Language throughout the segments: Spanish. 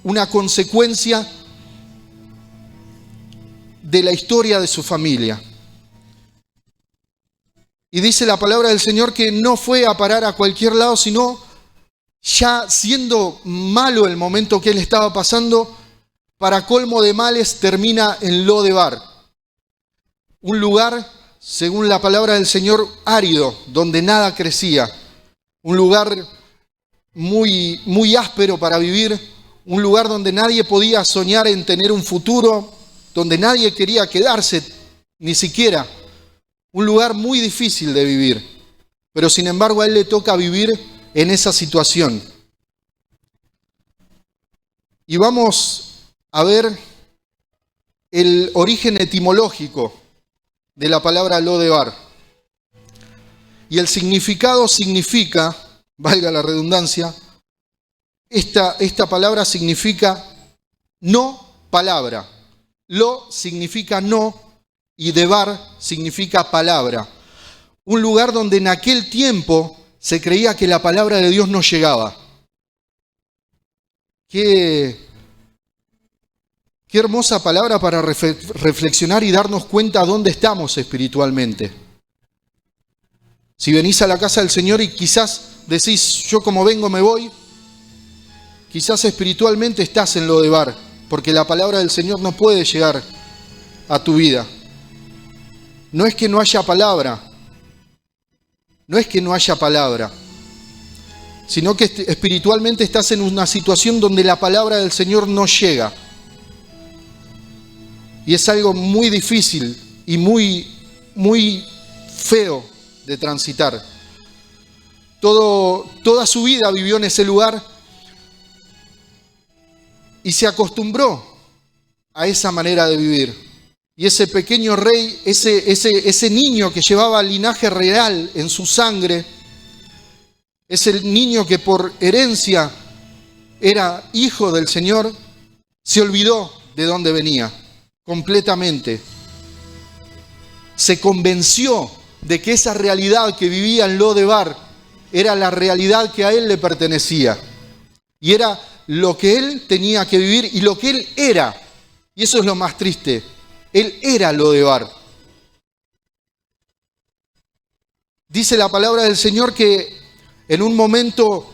una consecuencia de la historia de su familia. Y dice la palabra del Señor que no fue a parar a cualquier lado, sino ya siendo malo el momento que él estaba pasando, para colmo de males termina en Lo-debar, un lugar, según la palabra del Señor, árido, donde nada crecía, un lugar muy, muy áspero para vivir, un lugar donde nadie podía soñar en tener un futuro, donde nadie quería quedarse, ni siquiera. Un lugar muy difícil de vivir, pero sin embargo a él le toca vivir en esa situación. Y vamos a ver el origen etimológico de la palabra Lo-debar. Y el significado significa, valga la redundancia, esta palabra significa no palabra. Lo significa no y debar significa palabra. Un lugar donde en aquel tiempo se creía que la palabra de Dios no llegaba. Qué hermosa palabra para reflexionar y darnos cuenta dónde estamos espiritualmente. Si venís a la casa del Señor y quizás decís, yo como vengo me voy, quizás espiritualmente estás en Lo-debar, porque la palabra del Señor no puede llegar a tu vida. No es que no haya palabra, sino que espiritualmente estás en una situación donde la palabra del Señor no llega. Y es algo muy difícil y muy, muy feo de transitar. Toda su vida vivió en ese lugar y se acostumbró a esa manera de vivir. Y ese pequeño rey, ese niño que llevaba linaje real en su sangre, ese niño que por herencia era hijo del Señor, se olvidó de dónde venía completamente. Se convenció de que esa realidad que vivía en Lo-debar era la realidad que a él le pertenecía. Y era lo que él tenía que vivir y lo que él era. Y eso es lo más triste. Él era Lo-debar. Dice la palabra del Señor que en un momento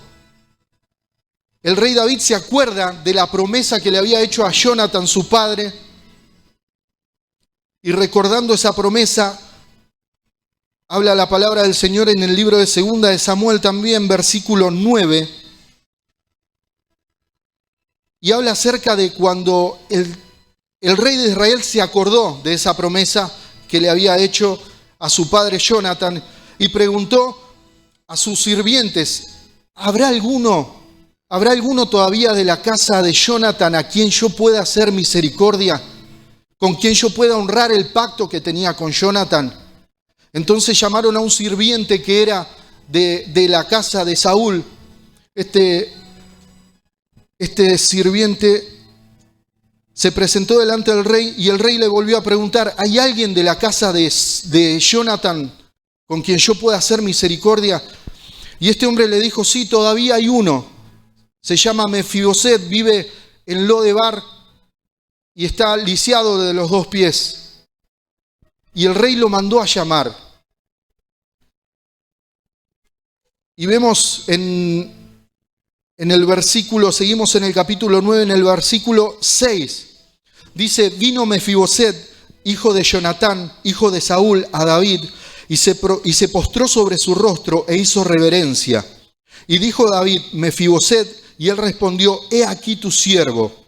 el rey David se acuerda de la promesa que le había hecho a Jonathan, su padre, y recordando esa promesa, habla la palabra del Señor en el libro de 2 de Samuel también, versículo 9, y habla acerca de cuando el rey de Israel se acordó de esa promesa que le había hecho a su padre Jonathan y preguntó a sus sirvientes, ¿habrá alguno todavía de la casa de Jonathan a quien yo pueda hacer misericordia? ¿Con quien yo pueda honrar el pacto que tenía con Jonathan? Entonces llamaron a un sirviente que era de la casa de Saúl. Este sirviente se presentó delante del rey y el rey le volvió a preguntar, ¿hay alguien de la casa de Jonathan con quien yo pueda hacer misericordia? Y este hombre le dijo, sí, todavía hay uno. Se llama Mefiboset, vive en Lo-debar y está lisiado de los 2 pies. Y el rey lo mandó a llamar. Y vemos en el versículo, seguimos en el capítulo 9, en el versículo 6. Dice, vino Mefiboset, hijo de Jonatán, hijo de Saúl, a David, y se postró sobre su rostro e hizo reverencia. Y dijo David, Mefiboset, y él respondió, he aquí tu siervo.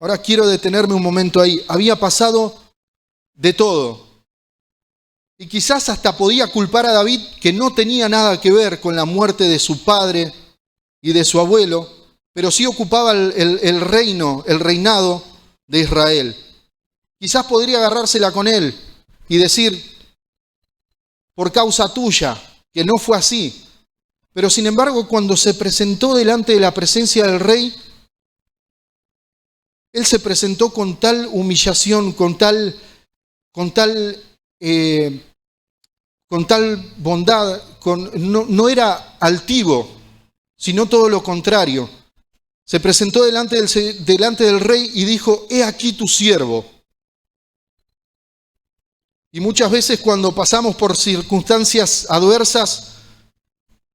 Ahora quiero detenerme un momento ahí. Había pasado de todo. Y quizás hasta podía culpar a David, que no tenía nada que ver con la muerte de su padre y de su abuelo, pero sí ocupaba el reinado de Israel. Quizás podría agarrársela con él y decir, por causa tuya, que no fue así. Pero sin embargo, cuando se presentó delante de la presencia del rey, él se presentó con tal humillación, con tal bondad, no era altivo, sino todo lo contrario. se presentó delante del rey y dijo: he aquí tu siervo. Y muchas veces cuando pasamos por circunstancias adversas,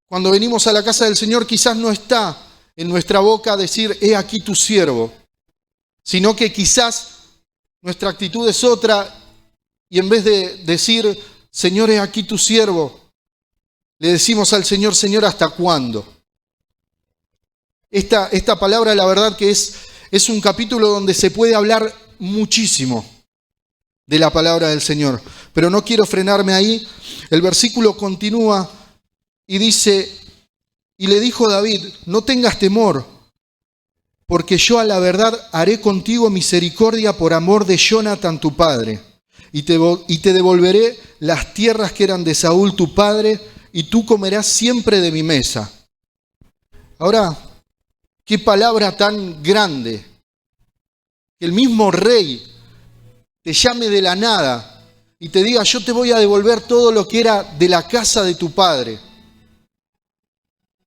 cuando venimos a la casa del Señor, quizás no está en nuestra boca decir: he aquí tu siervo, sino que quizás nuestra actitud es otra, y en vez de decir: Señor, he aquí tu siervo, le decimos al Señor: Señor, ¿hasta cuándo? Esta palabra, la verdad que es un capítulo donde se puede hablar muchísimo de la palabra del Señor, pero no quiero frenarme ahí. El versículo continúa y dice: y le dijo David: no tengas temor, porque yo a la verdad haré contigo misericordia por amor de Jonatán tu padre, y te devolveré las tierras que eran de Saúl tu padre, y tú comerás siempre de mi mesa. Ahora, qué palabra tan grande, que el mismo rey te llame de la nada y te diga: yo te voy a devolver todo lo que era de la casa de tu padre,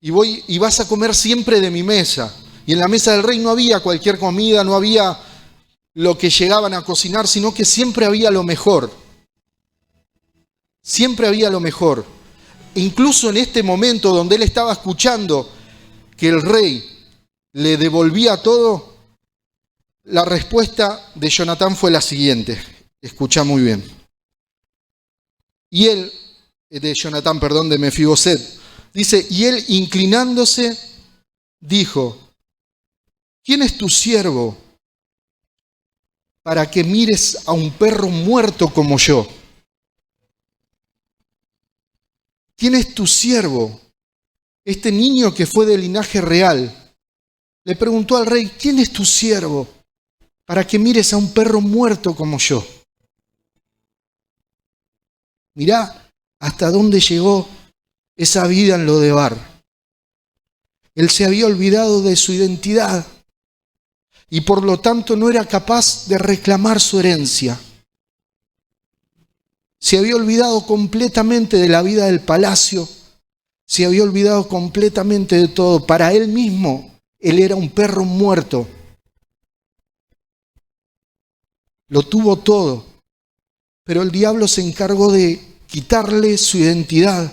y vas a comer siempre de mi mesa. Y en la mesa del rey no había cualquier comida, no había lo que llegaban a cocinar, sino que siempre había lo mejor. Siempre había lo mejor. E incluso en este momento donde él estaba escuchando que el rey le devolvía todo, la respuesta de Jonatán fue la siguiente. Escucha muy bien. Y él, de Mefiboset, dice: y él, inclinándose, dijo: ¿quién es tu siervo para que mires a un perro muerto como yo? ¿Quién es tu siervo? Este niño que fue de linaje real le preguntó al rey: ¿quién es tu siervo para que mires a un perro muerto como yo? Mirá hasta dónde llegó esa vida en Lodebar. Él se había olvidado de su identidad y por lo tanto no era capaz de reclamar su herencia. Se había olvidado completamente de la vida del palacio, se había olvidado completamente de todo. Para él mismo, él era un perro muerto. Lo tuvo todo, pero el diablo se encargó de quitarle su identidad,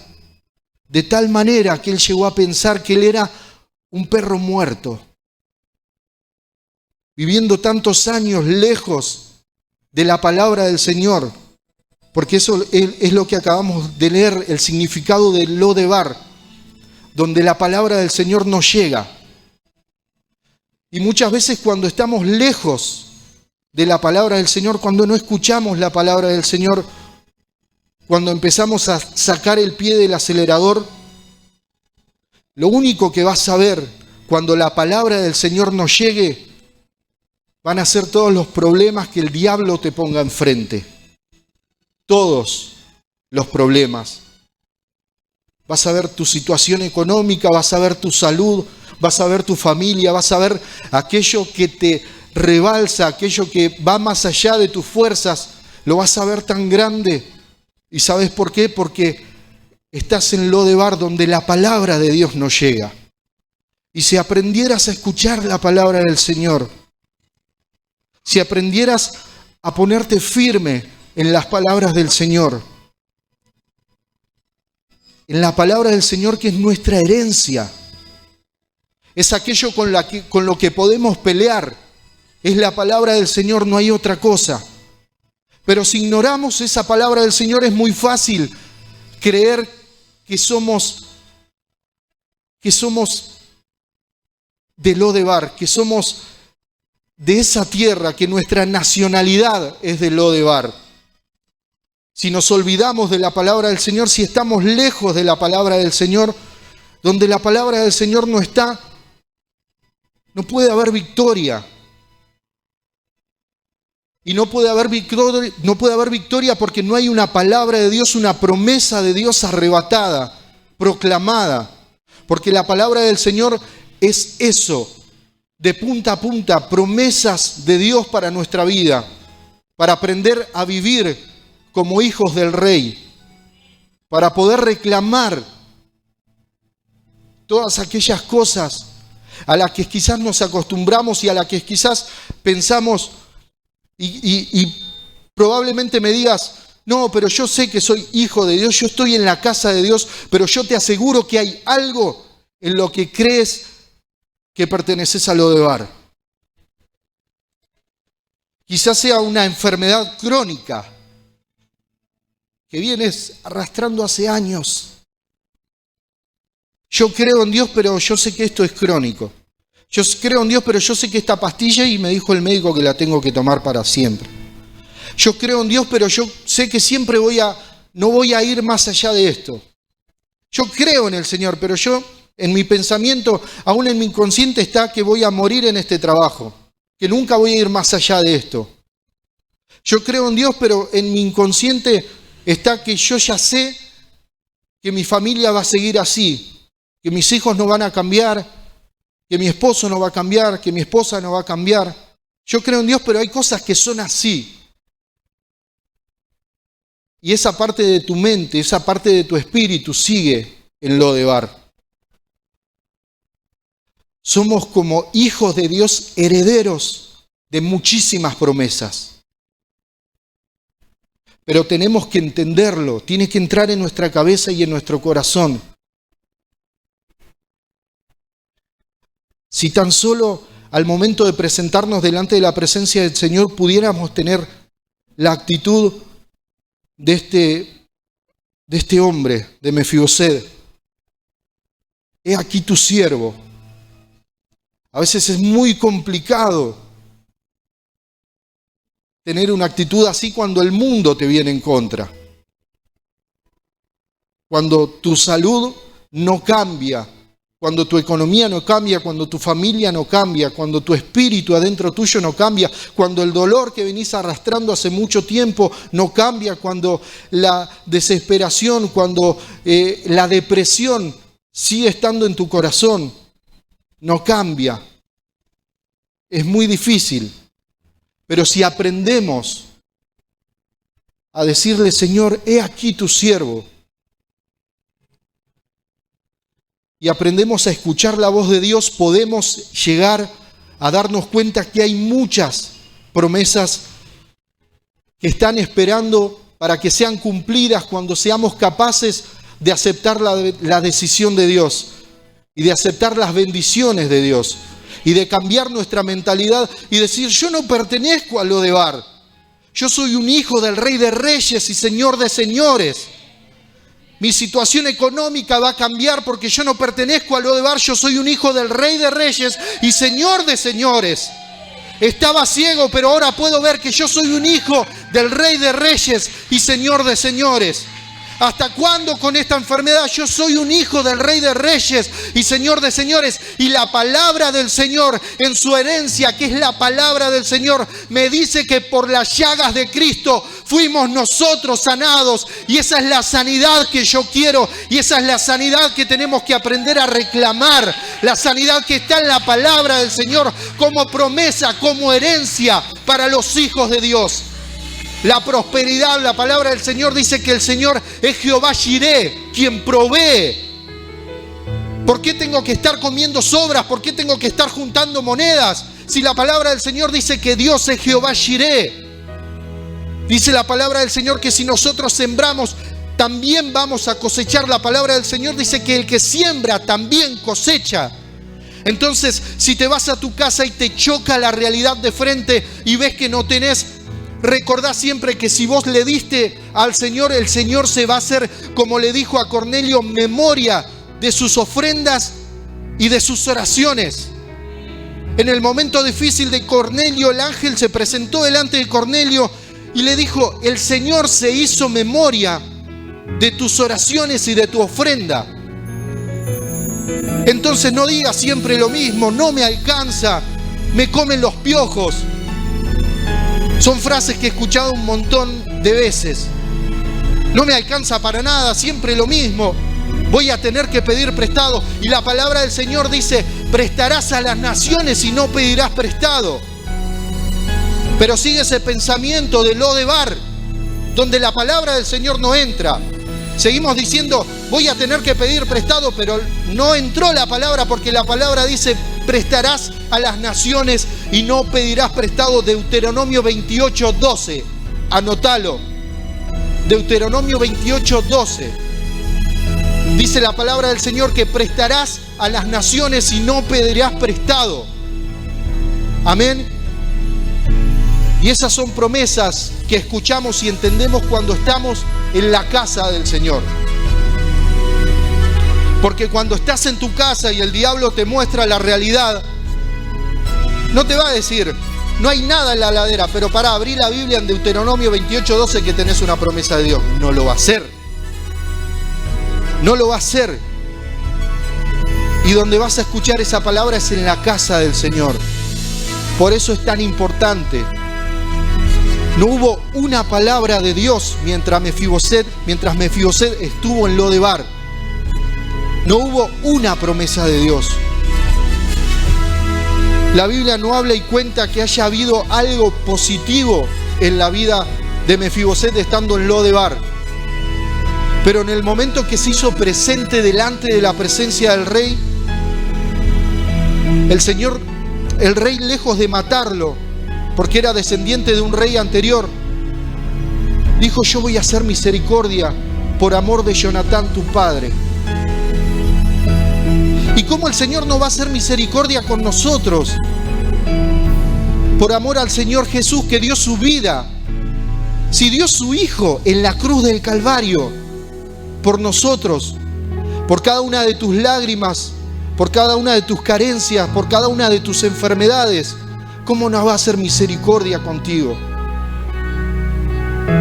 de tal manera que él llegó a pensar que él era un perro muerto, viviendo tantos años lejos de la palabra del Señor, porque eso es lo que acabamos de leer, el significado de Lodebar, donde la palabra del Señor no llega. Y muchas veces cuando estamos lejos de la palabra del Señor, cuando no escuchamos la palabra del Señor, cuando empezamos a sacar el pie del acelerador, lo único que vas a ver cuando la palabra del Señor no llegue van a ser todos los problemas que el diablo te ponga enfrente. Todos los problemas. Vas a ver tu situación económica, vas a ver tu salud, vas a ver tu familia, vas a ver aquello que te rebalsa, aquello que va más allá de tus fuerzas, lo vas a ver tan grande. ¿Y sabes por qué? Porque estás en Lodebar, donde la palabra de Dios no llega. Y si aprendieras a escuchar la palabra del Señor, si aprendieras a ponerte firme en las palabras del Señor, en la palabra del Señor, que es nuestra herencia, es aquello con lo que podemos pelear, es la palabra del Señor, no hay otra cosa. Pero si ignoramos esa palabra del Señor, es muy fácil creer que somos de Lodebar, que somos de esa tierra, que nuestra nacionalidad es de Lodebar. Si nos olvidamos de la palabra del Señor, si estamos lejos de la palabra del Señor, donde la palabra del Señor no está, no puede haber victoria. Y no puede haber victoria porque no hay una palabra de Dios, una promesa de Dios arrebatada, proclamada. Porque la palabra del Señor es eso, de punta a punta, promesas de Dios para nuestra vida, para aprender a vivir como hijos del Rey, para poder reclamar todas aquellas cosas a la que quizás nos acostumbramos y a la que quizás pensamos y probablemente me digas, no, pero yo sé que soy hijo de Dios, yo estoy en la casa de Dios, pero yo te aseguro que hay algo en lo que crees que perteneces a Lodebar. Quizás sea una enfermedad crónica que vienes arrastrando hace años. Yo creo en Dios, pero yo sé que esto es crónico. Yo creo en Dios, pero yo sé que esta pastilla, y me dijo el médico que la tengo que tomar para siempre. Yo creo en Dios, pero yo sé que siempre no voy a ir más allá de esto. Yo creo en el Señor, pero yo, en mi pensamiento, aún en mi inconsciente está que voy a morir en este trabajo, que nunca voy a ir más allá de esto. Yo creo en Dios, pero en mi inconsciente está que yo ya sé que mi familia va a seguir así, que mis hijos no van a cambiar, que mi esposo no va a cambiar, que mi esposa no va a cambiar. Yo creo en Dios, pero hay cosas que son así. Y esa parte de tu mente, esa parte de tu espíritu sigue en Lodebar. Somos como hijos de Dios, herederos de muchísimas promesas. Pero tenemos que entenderlo, tiene que entrar en nuestra cabeza y en nuestro corazón. Si tan solo al momento de presentarnos delante de la presencia del Señor pudiéramos tener la actitud de este hombre, de Mefiboset. He aquí tu siervo. A veces es muy complicado tener una actitud así cuando el mundo te viene en contra. Cuando tu salud no cambia, cuando tu economía no cambia, cuando tu familia no cambia, cuando tu espíritu adentro tuyo no cambia, cuando el dolor que venís arrastrando hace mucho tiempo no cambia, cuando la desesperación, cuando la depresión sigue estando en tu corazón, no cambia. Es muy difícil. Pero si aprendemos a decirle, Señor, he aquí tu siervo, y aprendemos a escuchar la voz de Dios, podemos llegar a darnos cuenta que hay muchas promesas que están esperando para que sean cumplidas cuando seamos capaces de aceptar la decisión de Dios y de aceptar las bendiciones de Dios y de cambiar nuestra mentalidad y decir, yo no pertenezco a Lodebar, yo soy un hijo del Rey de Reyes y Señor de Señores. Mi situación económica va a cambiar porque yo no pertenezco a Lodebar, yo soy un hijo del Rey de Reyes y Señor de Señores. Estaba ciego, pero ahora puedo ver que yo soy un hijo del Rey de Reyes y Señor de Señores. ¿Hasta cuándo con esta enfermedad? Yo soy un hijo del Rey de Reyes y Señor de Señores. Y la palabra del Señor en su herencia, que es la palabra del Señor, me dice que por las llagas de Cristo fuimos nosotros sanados. Y esa es la sanidad que yo quiero. Y esa es la sanidad que tenemos que aprender a reclamar. La sanidad que está en la palabra del Señor como promesa, como herencia para los hijos de Dios. La prosperidad, la palabra del Señor dice que el Señor es Jehová Jireh, quien provee. ¿Por qué tengo que estar comiendo sobras? ¿Por qué tengo que estar juntando monedas? Si la palabra del Señor dice que Dios es Jehová Jireh. Dice la palabra del Señor que si nosotros sembramos, también vamos a cosechar. La palabra del Señor dice que el que siembra también cosecha. Entonces, si te vas a tu casa y te choca la realidad de frente y ves que no tenés, recordá siempre que si vos le diste al Señor, el Señor se va a hacer, como le dijo a Cornelio, memoria de sus ofrendas y de sus oraciones. En el momento difícil de Cornelio, el ángel se presentó delante de Cornelio y le dijo, el Señor se hizo memoria de tus oraciones y de tu ofrenda. Entonces no digas siempre lo mismo, no me alcanza, me comen los piojos. Son frases que he escuchado un montón de veces. No me alcanza para nada, siempre lo mismo. Voy a tener que pedir prestado. Y la palabra del Señor dice, prestarás a las naciones y no pedirás prestado. Pero sigue ese pensamiento de Lodebar, donde la palabra del Señor no entra. Seguimos diciendo, voy a tener que pedir prestado, pero no entró la palabra, porque la palabra dice, prestarás a las naciones y no pedirás prestado. Deuteronomio 28:12. Anótalo. Deuteronomio 28:12. Dice la palabra del Señor que prestarás a las naciones y no pedirás prestado. Amén. Y esas son promesas que escuchamos y entendemos cuando estamos en la casa del Señor. Porque cuando estás en tu casa y el diablo te muestra la realidad, no te va a decir, no hay nada en la heladera, pero para abrir la Biblia en Deuteronomio 28:12 que tenés una promesa de Dios. No lo va a hacer. No lo va a hacer. Y donde vas a escuchar esa palabra es en la casa del Señor. Por eso es tan importante. No hubo una palabra de Dios mientras Mefiboset estuvo en Lodebar. No hubo una promesa de Dios. La Biblia no habla y cuenta que haya habido algo positivo en la vida de Mefiboset estando en Lodebar. Pero en el momento que se hizo presente delante de la presencia del rey, el rey, lejos de matarlo, porque era descendiente de un rey anterior, dijo, yo voy a hacer misericordia por amor de Jonatán tu padre. ¿Y cómo el Señor no va a hacer misericordia con nosotros? Por amor al Señor Jesús, que dio su vida. Si dio su Hijo en la cruz del Calvario por nosotros, por cada una de tus lágrimas, por cada una de tus carencias, por cada una de tus enfermedades, ¿cómo no va a hacer misericordia contigo?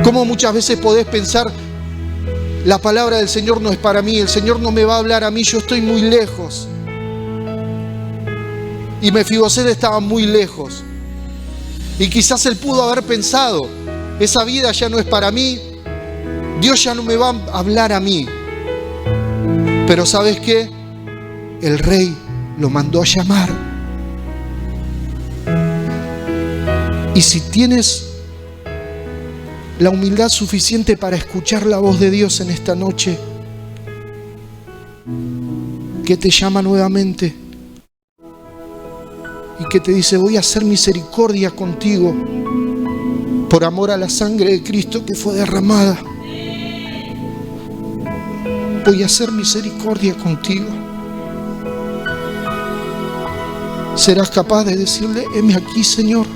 ¿Cómo muchas veces podés pensar, la palabra del Señor no es para mí, el Señor no me va a hablar a mí, yo estoy muy lejos? Y Mefiboset estaba muy lejos. Y quizás él pudo haber pensado, esa vida ya no es para mí, Dios ya no me va a hablar a mí. Pero ¿sabes qué? El rey lo mandó a llamar. Y si tienes la humildad suficiente para escuchar la voz de Dios en esta noche, que te llama nuevamente y que te dice, voy a hacer misericordia contigo por amor a la sangre de Cristo que fue derramada. Voy a hacer misericordia contigo. ¿Serás capaz de decirle, heme aquí, Señor?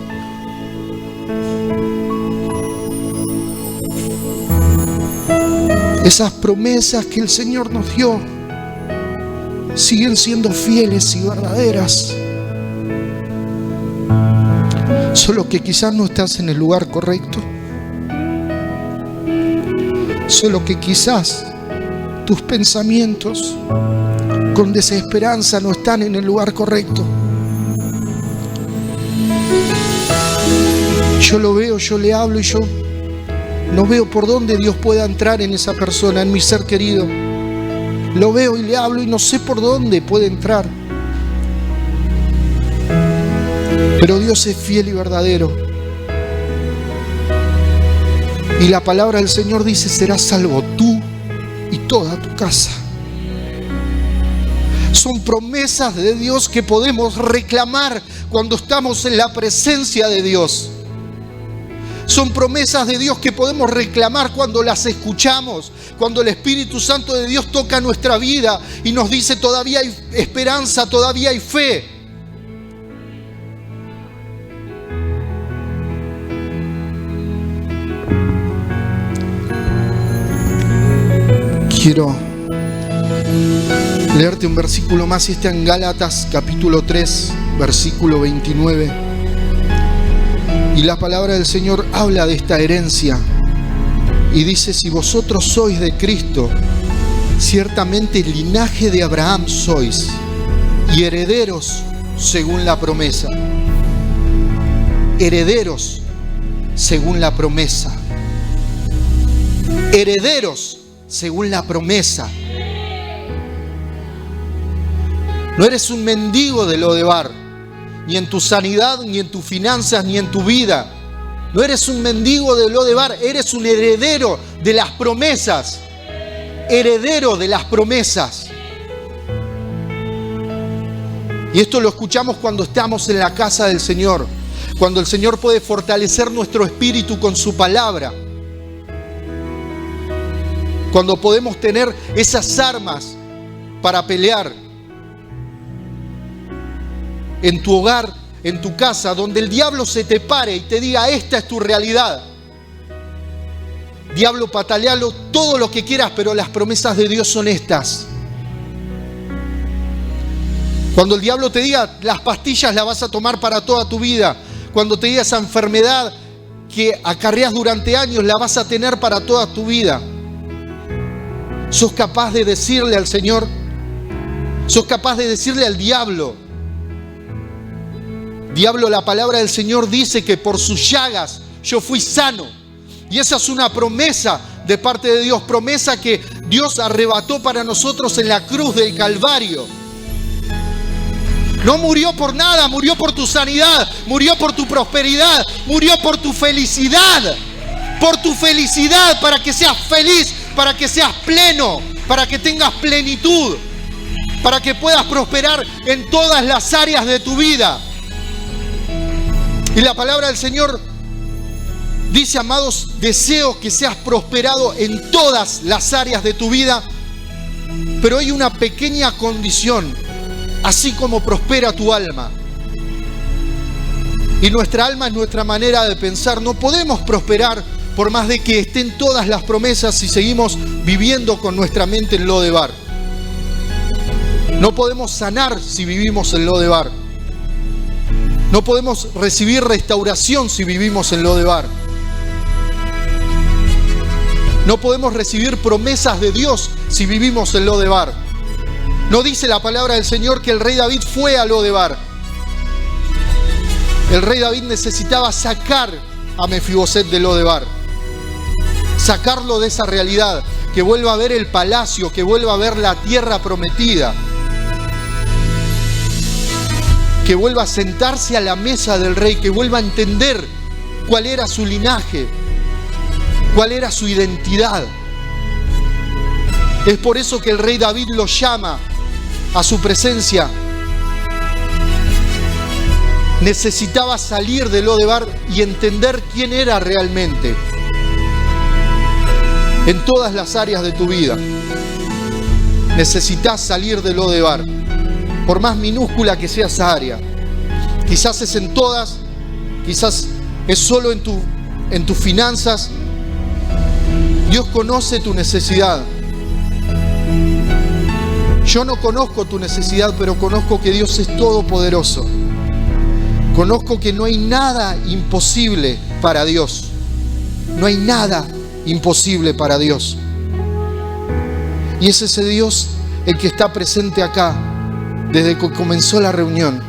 Esas promesas que el Señor nos dio siguen siendo fieles y verdaderas. Solo que quizás no estás en el lugar correcto. Solo que quizás tus pensamientos con desesperanza no están en el lugar correcto. Yo lo veo, yo le hablo y yo no veo por dónde Dios pueda entrar en esa persona, en mi ser querido. Lo veo y le hablo y no sé por dónde puede entrar. Pero Dios es fiel y verdadero. Y la palabra del Señor dice, serás salvo tú y toda tu casa. Son promesas de Dios que podemos reclamar cuando estamos en la presencia de Dios. Son promesas de Dios que podemos reclamar cuando las escuchamos, cuando el Espíritu Santo de Dios toca nuestra vida y nos dice, todavía hay esperanza, todavía hay fe. Quiero leerte un versículo más y está en Gálatas capítulo 3, versículo 29. Y la palabra del Señor habla de esta herencia y dice, si vosotros sois de Cristo, ciertamente linaje de Abraham sois y herederos según la promesa. Herederos según la promesa. Herederos según la promesa. No eres un mendigo de Lodebar, ni en tu sanidad, ni en tus finanzas, ni en tu vida. No eres un mendigo de Lodebar, eres un heredero de las promesas. heredero de las promesas. Y esto lo escuchamos cuando estamos en la casa del Señor, cuando el Señor puede fortalecer nuestro espíritu con su palabra, cuando podemos tener esas armas para pelear en tu hogar, en tu casa, donde el diablo se te pare y te diga: esta es tu realidad. Diablo, patalealo todo lo que quieras, pero las promesas de Dios son estas. Cuando el diablo te diga: las pastillas las vas a tomar para toda tu vida. Cuando te diga: esa enfermedad que acarreas durante años la vas a tener para toda tu vida. ¿Sos capaz de decirle al Señor? ¿Sos capaz de decirle al diablo? Diablo, la palabra del Señor dice que por sus llagas yo fui sano. Y esa es una promesa de parte de Dios. Promesa que Dios arrebató para nosotros en la cruz del Calvario. No murió por nada, murió por tu sanidad, murió por tu prosperidad, murió por tu felicidad. Por tu felicidad, para que seas feliz, para que seas pleno, para que tengas plenitud, para que puedas prosperar en todas las áreas de tu vida. Y la palabra del Señor dice: amados, deseo que seas prosperado en todas las áreas de tu vida, pero hay una pequeña condición: así como prospera tu alma. Y nuestra alma es nuestra manera de pensar. No podemos prosperar por más de que estén todas las promesas si seguimos viviendo con nuestra mente en Lodebar. No podemos sanar si vivimos en Lodebar. No podemos recibir restauración si vivimos en Lodebar. No podemos recibir promesas de Dios si vivimos en Lodebar. No dice la palabra del Señor que el rey David fue a Lodebar. El rey David necesitaba sacar a Mefiboset de Lodebar. Sacarlo de esa realidad, que vuelva a ver el palacio, que vuelva a ver la tierra prometida, que vuelva a sentarse a la mesa del rey, que vuelva a entender cuál era su linaje, cuál era su identidad. Es por eso que el rey David lo llama a su presencia. Necesitaba salir de Lodebar y entender quién era realmente en todas las áreas de tu vida. Necesitas salir de Lodebar, por más minúscula que sea esa área. Quizás es en todas, quizás es solo en tus finanzas. Dios conoce tu necesidad. Yo no conozco tu necesidad, pero conozco que Dios es todopoderoso. Conozco que no hay nada imposible para Dios. No hay nada imposible para Dios. Y es ese Dios el que está presente acá desde que comenzó la reunión.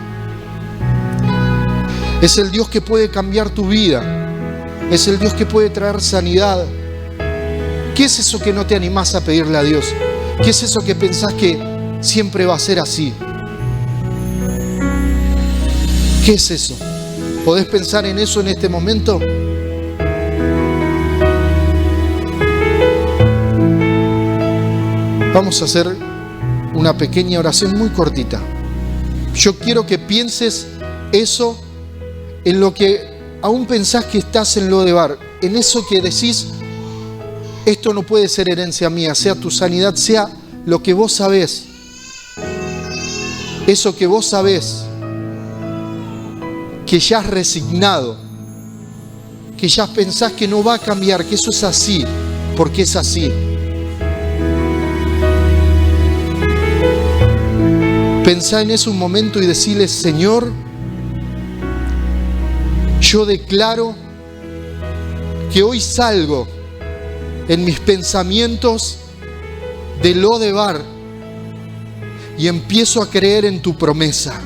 Es el Dios que puede cambiar tu vida. Es el Dios que puede traer sanidad. ¿Qué es eso que no te animás a pedirle a Dios? ¿Qué es eso que pensás que siempre va a ser así? ¿Qué es eso? ¿Podés pensar en eso en este momento? Vamos a hacer una pequeña oración muy cortita. Yo quiero que pienses eso en lo que aún pensás que estás en Lodebar, en eso que decís: esto no puede ser herencia mía, sea tu sanidad, sea lo que vos sabés. Eso que vos sabés, que ya has resignado, que ya pensás que no va a cambiar, que eso es así, porque es así. Pensá en eso un momento y decirle: Señor, yo declaro que hoy salgo en mis pensamientos de Lodebar y empiezo a creer en tu promesa.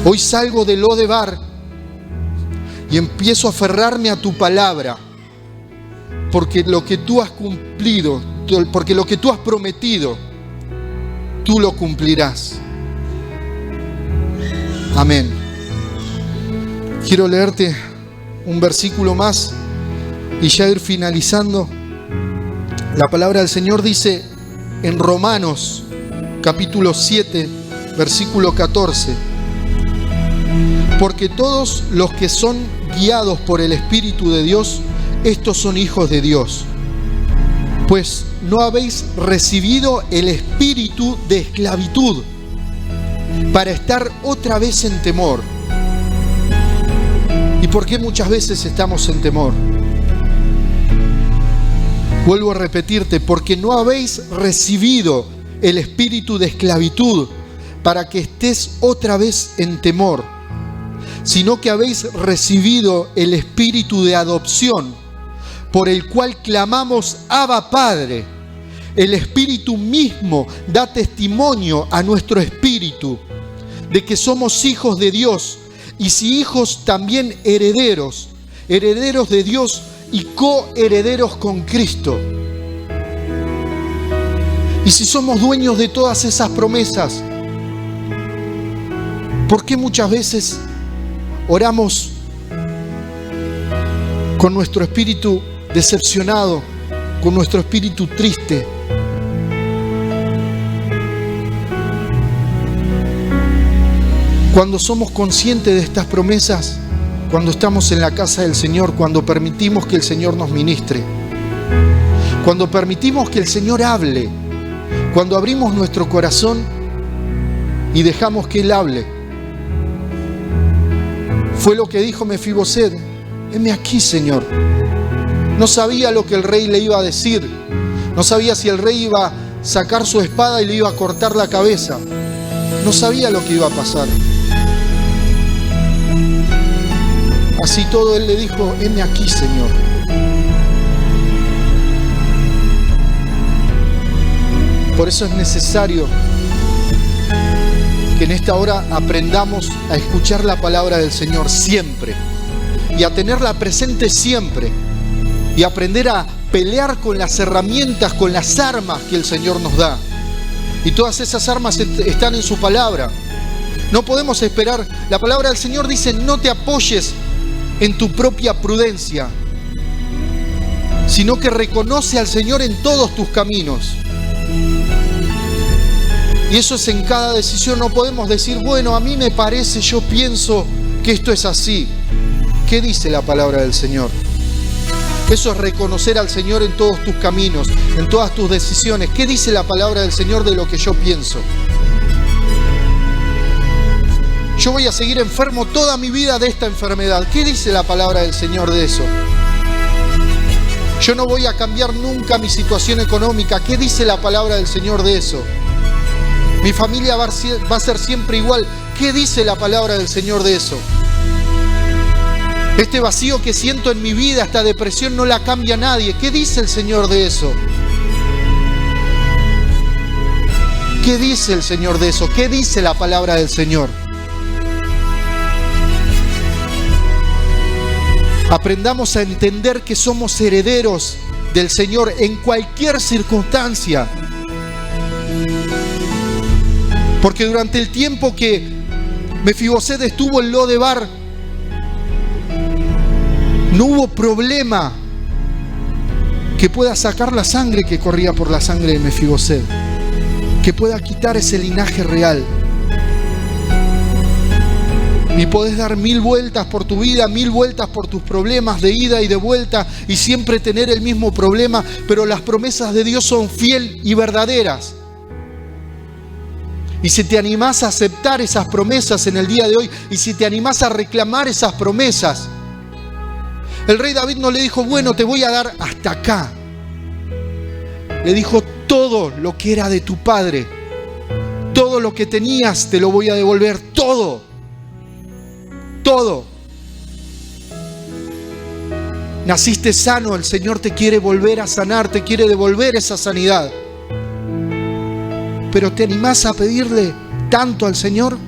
Hoy salgo de Lodebar y empiezo a aferrarme a tu palabra, porque lo que tú has cumplido, porque lo que tú has prometido, tú lo cumplirás. Amén. Quiero leerte un versículo más y ya ir finalizando. La palabra del Señor dice en Romanos capítulo 7, versículo 14: porque todos los que son guiados por el Espíritu de Dios, estos son hijos de Dios. Pues no habéis recibido el espíritu de esclavitud para estar otra vez en temor. ¿Y por qué muchas veces estamos en temor? Vuelvo a repetirte, porque no habéis recibido el espíritu de esclavitud para que estés otra vez en temor, sino que habéis recibido el espíritu de adopción, por el cual clamamos: Abba, Padre. El Espíritu mismo da testimonio a nuestro espíritu de que somos hijos de Dios, y si hijos, también herederos, herederos de Dios y coherederos con Cristo. Y si somos dueños de todas esas promesas, ¿por qué muchas veces oramos con nuestro espíritu decepcionado, con nuestro espíritu triste? Cuando somos conscientes de estas promesas, cuando estamos en la casa del Señor, cuando permitimos que el Señor nos ministre, cuando permitimos que el Señor hable, cuando abrimos nuestro corazón y dejamos que Él hable. Fue lo que dijo Mefiboset: heme aquí, Señor. No sabía lo que el rey le iba a decir. No sabía si el rey iba a sacar su espada y le iba a cortar la cabeza. No sabía lo que iba a pasar. Así todo, él le dijo: heme aquí, Señor. Por eso es necesario que en esta hora aprendamos a escuchar la palabra del Señor siempre, y a tenerla presente siempre, y aprender a pelear con las herramientas, con las armas que el Señor nos da. Y todas esas armas están en su palabra. No podemos esperar. La palabra del Señor dice: no te apoyes en tu propia prudencia, sino que reconoce al Señor en todos tus caminos. Y eso es en cada decisión. No podemos decir: bueno, a mí me parece, yo pienso que esto es así. ¿Qué dice la palabra del Señor? Eso es reconocer al Señor en todos tus caminos, en todas tus decisiones. ¿Qué dice la palabra del Señor de lo que yo pienso? Yo voy a seguir enfermo toda mi vida de esta enfermedad. ¿Qué dice la palabra del Señor de eso? Yo no voy a cambiar nunca mi situación económica. ¿Qué dice la palabra del Señor de eso? Mi familia va a ser siempre igual. ¿Qué dice la palabra del Señor de eso? Este vacío que siento en mi vida, esta depresión, no la cambia nadie. ¿Qué dice el Señor de eso? ¿Qué dice el Señor de eso? ¿Qué dice la palabra del Señor? Aprendamos a entender que somos herederos del Señor en cualquier circunstancia. Porque durante el tiempo que Mefiboset estuvo en Lodebar, no hubo problema que pueda sacar la sangre que corría por la sangre de Mefiboset, que pueda quitar ese linaje real. Y podés dar 1000 vueltas por tu vida, 1000 vueltas por tus problemas de ida y de vuelta, y siempre tener el mismo problema, pero las promesas de Dios son fieles y verdaderas. Y si te animás a aceptar esas promesas en el día de hoy, y si te animás a reclamar esas promesas, el rey David no le dijo: bueno, te voy a dar hasta acá. Le dijo: todo lo que era de tu padre, todo lo que tenías, te lo voy a devolver, todo. Todo. Naciste sano, el Señor te quiere volver a sanar, te quiere devolver esa sanidad. Pero ¿te animás a pedirle tanto al Señor?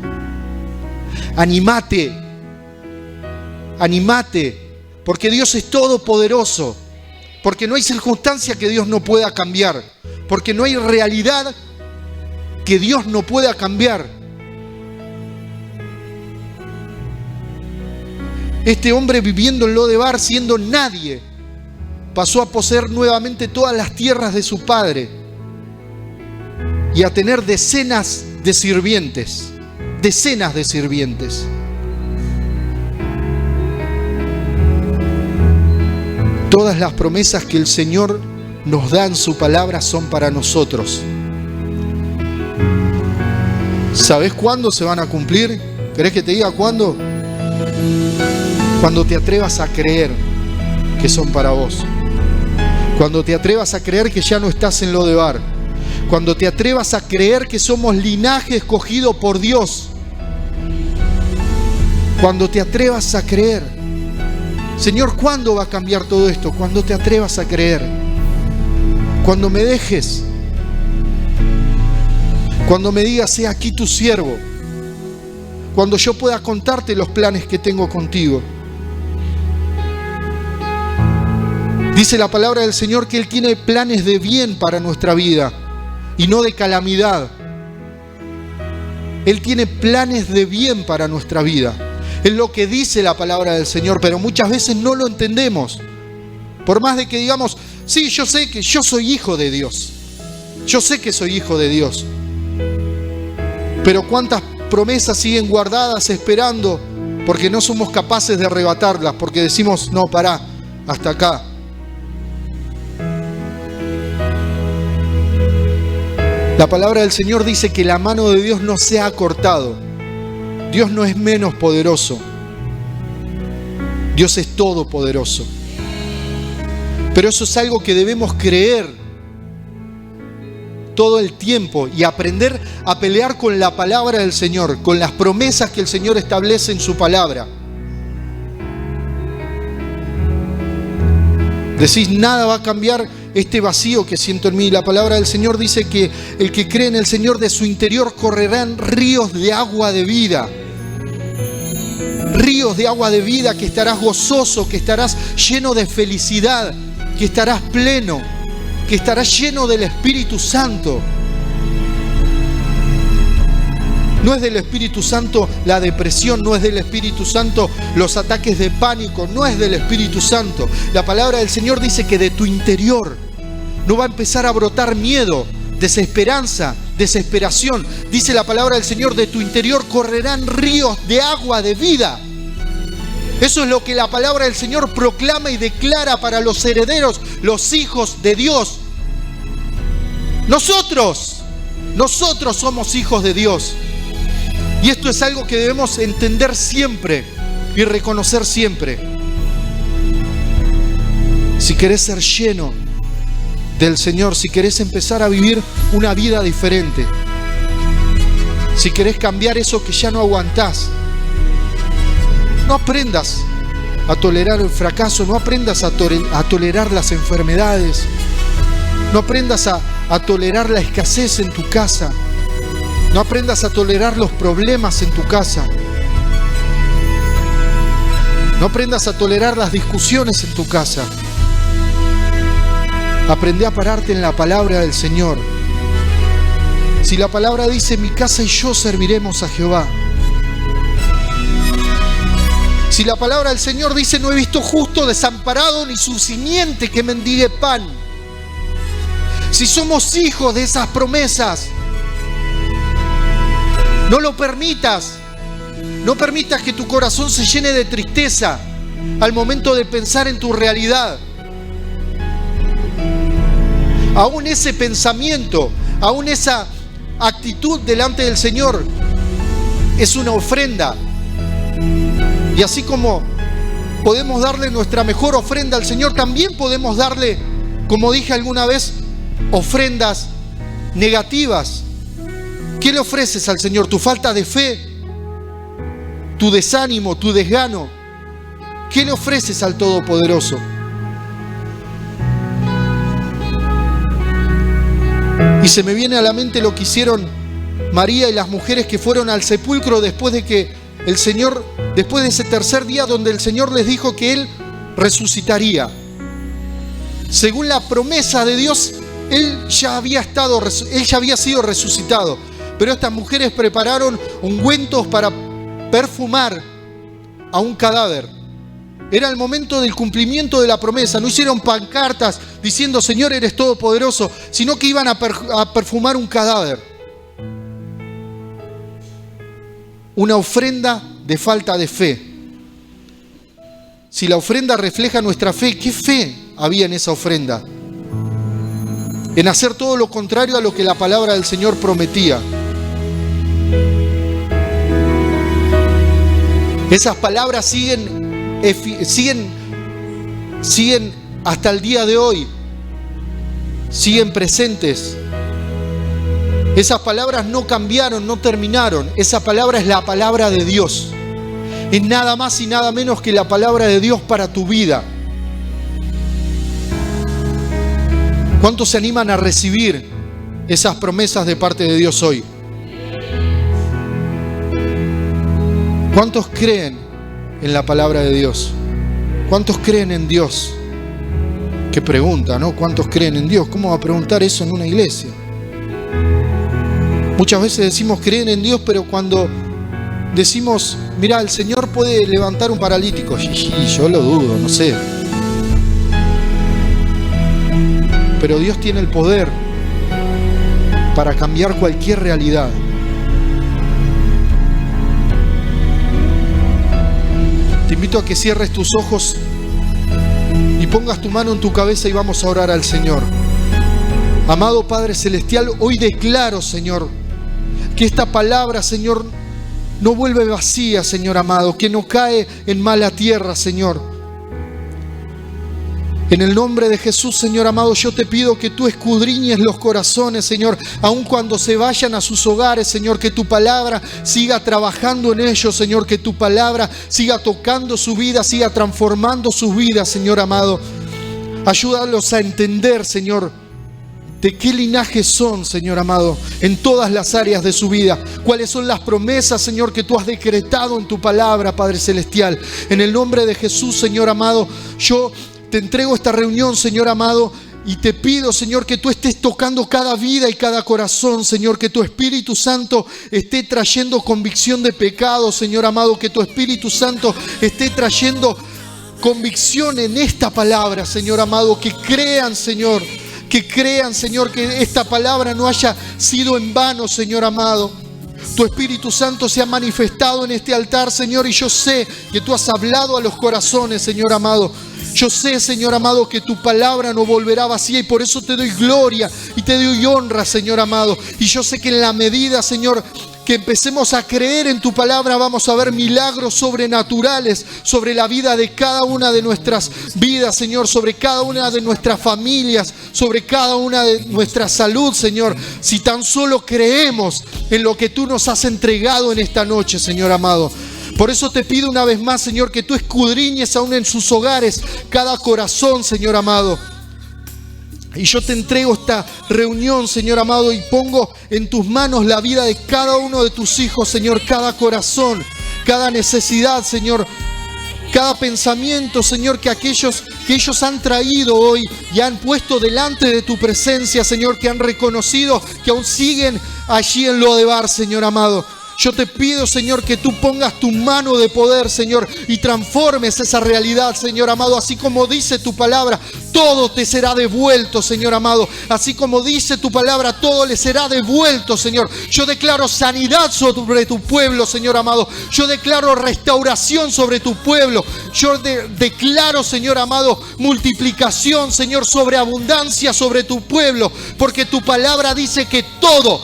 Anímate, anímate, porque Dios es todopoderoso, porque no hay circunstancia que Dios no pueda cambiar, porque no hay realidad que Dios no pueda cambiar. Este hombre viviendo en Lodebar, siendo nadie, pasó a poseer nuevamente todas las tierras de su padre y a tener decenas de sirvientes. Decenas de sirvientes. Todas las promesas que el Señor nos da en su palabra son para nosotros. ¿Sabés cuándo se van a cumplir? ¿Querés que te diga cuándo? Cuando te atrevas a creer que son para vos. Cuando te atrevas a creer que ya no estás en Lodebar. Cuando te atrevas a creer que somos linaje escogido por Dios. Cuando te atrevas a creer. Señor, ¿cuándo va a cambiar todo esto? Cuando te atrevas a creer. Cuando me dejes. Cuando me digas, he aquí tu siervo. Cuando yo pueda contarte los planes que tengo contigo. Dice la palabra del Señor que Él tiene planes de bien para nuestra vida y no de calamidad. Él tiene planes de bien para nuestra vida. Es lo que dice la palabra del Señor, pero muchas veces no lo entendemos. Por más de que digamos, sí, yo sé que yo soy hijo de Dios. Yo sé que soy hijo de Dios. Pero cuántas promesas siguen guardadas esperando porque no somos capaces de arrebatarlas, porque decimos, no, pará, hasta acá. La palabra del Señor dice que la mano de Dios no se ha cortado. Dios no es menos poderoso. Dios es todopoderoso. Pero eso es algo que debemos creer todo el tiempo y aprender a pelear con la palabra del Señor, con las promesas que el Señor establece en su palabra. Decís, nada va a cambiar este vacío que siento en mí. La palabra del Señor dice que el que cree en el Señor, de su interior correrán ríos de agua de vida. Ríos de agua de vida, que estarás gozoso, que estarás lleno de felicidad, que estarás pleno, que estarás lleno del Espíritu Santo. No es del Espíritu Santo la depresión, no es del Espíritu Santo los ataques de pánico, no es del Espíritu Santo. La palabra del Señor dice que de tu interior no va a empezar a brotar miedo, desesperanza, desesperación. Dice la palabra del Señor, de tu interior correrán ríos de agua de vida. Eso es lo que la palabra del Señor proclama y declara para los herederos, los hijos de Dios. Nosotros somos hijos de Dios. Y esto es algo que debemos entender siempre y reconocer siempre. Si querés ser lleno del Señor, si querés empezar a vivir una vida diferente, si querés cambiar eso que ya no aguantás, no aprendas a tolerar el fracaso, no aprendas a tolerar las enfermedades, no aprendas a tolerar la escasez en tu casa. No aprendas a tolerar los problemas en tu casa. No aprendas a tolerar las discusiones en tu casa. Aprende a pararte en la palabra del Señor. Si la palabra dice, mi casa y yo serviremos a Jehová. Si la palabra del Señor dice, no he visto justo desamparado ni su simiente que mendigue pan. Si somos hijos de esas promesas, no lo permitas. No permitas que tu corazón se llene de tristeza al momento de pensar en tu realidad. Aún ese pensamiento, aún esa actitud delante del Señor es una ofrenda. Y así como podemos darle nuestra mejor ofrenda al Señor, también podemos darle, como dije alguna vez, ofrendas negativas. ¿Qué le ofreces al Señor? ¿Tu falta de fe? ¿Tu desánimo? ¿Tu desgano? ¿Qué le ofreces al Todopoderoso? Y se me viene a la mente lo que hicieron María y las mujeres que fueron al sepulcro después de que el Señor, después de ese tercer día donde el Señor les dijo que Él resucitaría. Según la promesa de Dios, Él ya había sido resucitado. Pero estas mujeres prepararon ungüentos para perfumar a un cadáver. Era el momento del cumplimiento de la promesa. No hicieron pancartas diciendo, Señor, eres todopoderoso, sino que iban a perfumar un cadáver. Una ofrenda de falta de fe. Si la ofrenda refleja nuestra fe, ¿qué fe había en esa ofrenda? En hacer todo lo contrario a lo que la palabra del Señor prometía. Esas palabras siguen hasta el día de hoy, siguen presentes. Esas palabras no cambiaron, no terminaron. Esa palabra es la palabra de Dios. Es nada más y nada menos que la palabra de Dios para tu vida. ¿Cuántos se animan a recibir esas promesas de parte de Dios hoy? ¿Cuántos creen en la palabra de Dios? ¿Cuántos creen en Dios? Qué pregunta, ¿no? ¿Cuántos creen en Dios? ¿Cómo va a preguntar eso en una iglesia? Muchas veces decimos creen en Dios, pero cuando decimos, mira, el Señor puede levantar un paralítico, y yo lo dudo, no sé. Pero Dios tiene el poder para cambiar cualquier realidad. Te invito a que cierres tus ojos y pongas tu mano en tu cabeza y vamos a orar al Señor. Amado Padre Celestial, hoy declaro, Señor, que esta palabra, Señor, no vuelve vacía, Señor amado, que no cae en mala tierra, Señor. En el nombre de Jesús, Señor amado, yo te pido que tú escudriñes los corazones, Señor, aun cuando se vayan a sus hogares, Señor, que tu palabra siga trabajando en ellos, Señor, que tu palabra siga tocando su vida, siga transformando sus vidas, Señor amado. Ayúdalos a entender, Señor, de qué linaje son, Señor amado, en todas las áreas de su vida. Cuáles son las promesas, Señor, que tú has decretado en tu palabra, Padre Celestial. En el nombre de Jesús, Señor amado, yo te entrego esta reunión, Señor amado, y te pido, Señor, que tú estés tocando cada vida y cada corazón, Señor, que tu Espíritu Santo esté trayendo convicción de pecado, Señor amado, que tu Espíritu Santo esté trayendo convicción en esta palabra, Señor amado, que crean, Señor, que esta palabra no haya sido en vano, Señor amado. Tu Espíritu Santo se ha manifestado en este altar, Señor, y yo sé que tú has hablado a los corazones, Señor amado. Yo sé, Señor amado, que tu palabra no volverá vacía y por eso te doy gloria y te doy honra, Señor amado. Y yo sé que en la medida, Señor, que empecemos a creer en tu palabra, vamos a ver milagros sobrenaturales sobre la vida de cada una de nuestras vidas, Señor, sobre cada una de nuestras familias, sobre cada una de nuestra salud, Señor. Si tan solo creemos en lo que tú nos has entregado en esta noche, Señor amado. Por eso te pido una vez más, Señor, que tú escudriñes aún en sus hogares cada corazón, Señor amado. Y yo te entrego esta reunión, Señor amado, y pongo en tus manos la vida de cada uno de tus hijos, Señor, cada corazón, cada necesidad, Señor, cada pensamiento, Señor, que ellos han traído hoy y han puesto delante de tu presencia, Señor, que han reconocido que aún siguen allí en Lodebar, Señor amado. Yo te pido, Señor, que tú pongas tu mano de poder, Señor, y transformes esa realidad, Señor amado. Así como dice tu palabra, todo te será devuelto, Señor amado. Así como dice tu palabra, todo le será devuelto, Señor. Yo declaro sanidad sobre tu pueblo, Señor amado. Yo declaro restauración sobre tu pueblo. Yo declaro, Señor amado, multiplicación, Señor, sobreabundancia sobre tu pueblo. Porque tu palabra dice que todo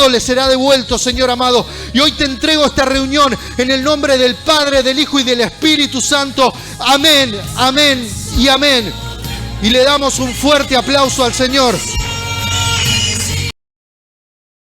le será devuelto, Señor amado. Y hoy te entrego esta reunión en el nombre del Padre, del Hijo y del Espíritu Santo. Amén, amén y amén. Y le damos un fuerte aplauso al Señor.